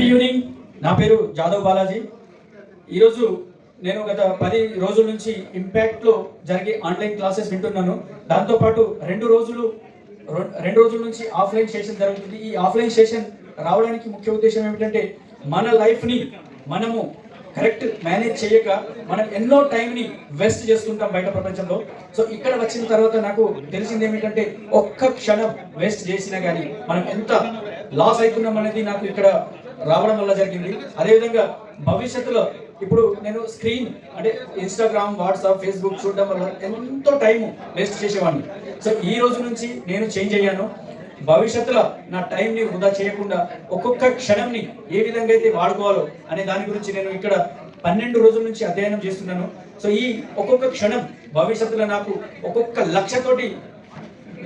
Evening. నా పేరు జాదవ్ బాలాజీ. ఈరోజు నేను గత 10 రోజుల నుంచి ఇంపాక్ట్లో జరిగే ఆన్లైన్ క్లాసెస్ వింటున్నాను. దాంతోపాటు 2 రోజుల నుంచి ఆఫ్లైన్ సెషన్ జరుగుతుంది. ఈ ఆఫ్లైన్ సెషన్ రావడానికి ముఖ్య ఉద్దేశం ఏమిటంటే మన లైఫ్ని మనము కరెక్ట్ మేనేజ్ చేయక మనం ఎన్నో టైంని వేస్ట్ చేస్తుంటాం బయట ప్రపంచంలో. సో ఇక్కడ వచ్చిన తర్వాత నాకు తెలిసింది ఏమిటంటే ఒక్క క్షణం వేస్ట్ చేసినా కానీ మనం ఎంత లాస్ అవుతున్నాం అనేది నాకు ఇక్కడ రావడం వల్ల జరిగింది. అదేవిధంగా భవిష్యత్తులో ఇప్పుడు నేను స్క్రీన్ అంటే ఇన్స్టాగ్రామ్, వాట్సాప్, ఫేస్బుక్ చూడడం వల్ల ఎంతో టైం వేస్ట్ చేసేవాడిని. సో ఈ రోజు నుంచి నేను చేంజ్ అయ్యాను. భవిష్యత్తులో నా టైంని వృధా చేయకుండా ఒక్కొక్క క్షణంని ఏ విధంగా అయితే వాడుకోవాలో అనే దాని గురించి నేను ఇక్కడ 12 రోజుల నుంచి అధ్యయనం చేస్తున్నాను. సో ఈ ఒక్కొక్క క్షణం భవిష్యత్తులో నాకు ఒక్కొక్క లక్ష్యతోటి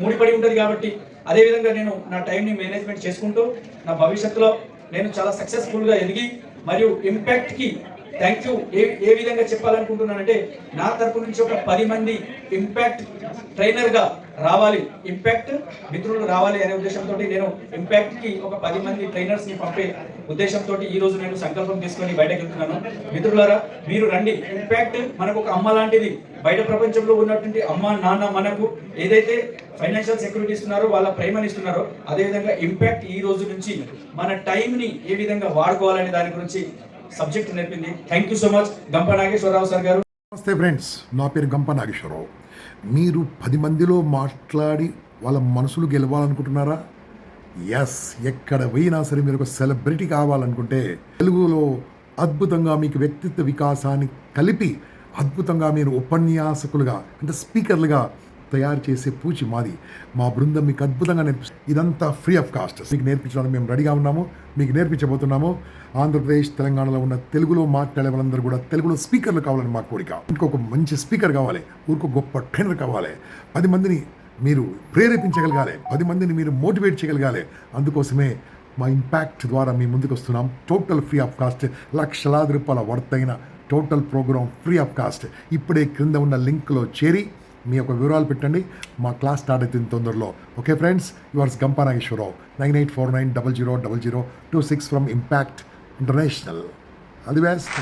ముడిపడి ఉంటుంది కాబట్టి అదేవిధంగా నేను నా టైంని మేనేజ్మెంట్ చేసుకుంటూ నా భవిష్యత్తులో నేను చాలా సక్సెస్ఫుల్గా ఎదిగి మరియు ఇంపాక్ట్కి థ్యాంక్ యూ ఏ విధంగా చెప్పాలనుకుంటున్నానంటే నా తరపు నుంచి ఒక 10 మంది ఇంపాక్ట్ ట్రైనర్గా రావాలి, ఇంపాక్ట్ మిత్రులు రావాలి అనే ఉద్దేశంతో నేను ఇంపాక్ట్కి ఒక 10 మంది ట్రైనర్స్ని పంపే ఉద్దేశంతో ఈరోజు నేను సంకల్పం తీసుకొని బయటకు వెళ్తున్నాను. మిత్రులారా, మీరు రండి. ఇంపాక్ట్ మనకు ఒక అమ్మ లాంటిది. బయట ప్రపంచంలో ఉన్నటువంటి అమ్మ నాన్న మనకు ఏదైతే ఫైనాన్షియల్ సెక్యూరిటీ ఇస్తున్నారో, వాళ్ళ ప్రేమని ఇస్తున్నారో, అదేవిధంగా ఇంపాక్ట్ ఈ రోజు నుంచి మన టైంని ఏ విధంగా వాడుకోవాలనే దాని గురించి సబ్జెక్ట్ నేర్పింది. థ్యాంక్ యూ సో మచ్ గంప నాగేశ్వరరావు సార్ గారు. నమస్తే ఫ్రెండ్స్, నా పేరు గంప నాగేశ్వరరావు. మీరు 10 మందిలో మాట్లాడి వాళ్ళ మనసులు గెలవాలనుకుంటున్నారా? ఎస్, ఎక్కడ పోయినా సరే మీరు ఒక సెలబ్రిటీ కావాలనుకుంటే తెలుగులో అద్భుతంగా మీకు వ్యక్తిత్వ వికాసాన్ని కలిపి అద్భుతంగా మీరు ఉపన్యాసకులుగా అంటే స్పీకర్లుగా తయారు చేసే పూచి మాది. మా బృందం మీకు అద్భుతంగా ఇదంతా ఫ్రీ ఆఫ్ కాస్ట్. మీకు నేర్పించడానికి మేము రెడీగా ఉన్నాము, మీకు నేర్పించబోతున్నాము. ఆంధ్రప్రదేశ్, తెలంగాణలో ఉన్న తెలుగులో మాట్లాడే వాళ్ళందరూ కూడా తెలుగులో స్పీకర్లు కావాలని మా కోరిక. ఇంకొక మంచి స్పీకర్ కావాలి, ఊరికి గొప్ప ట్రైనర్ కావాలి. 10 మందిని మీరు ప్రేరేపించగలగాలి, 10 మందిని మీరు మోటివేట్ చేయగలగాలి. అందుకోసమే మా ఇంపాక్ట్ ద్వారా మీ ముందుకు వస్తున్నాం. టోటల్ ఫ్రీ ఆఫ్ కాస్ట్, లక్షలాది రూపాయల వర్తైన total program free of cost. ఇప్పుడే క్రింద ఉన్న లింక్లో చేరి మీ యొక్క వివరాలు పెట్టండి. మా క్లాస్ స్టార్ట్ అవుతుంది తొందరలో. Okay friends, yours Gampa Nageswararao, 9849000026 from Impact International. All the best.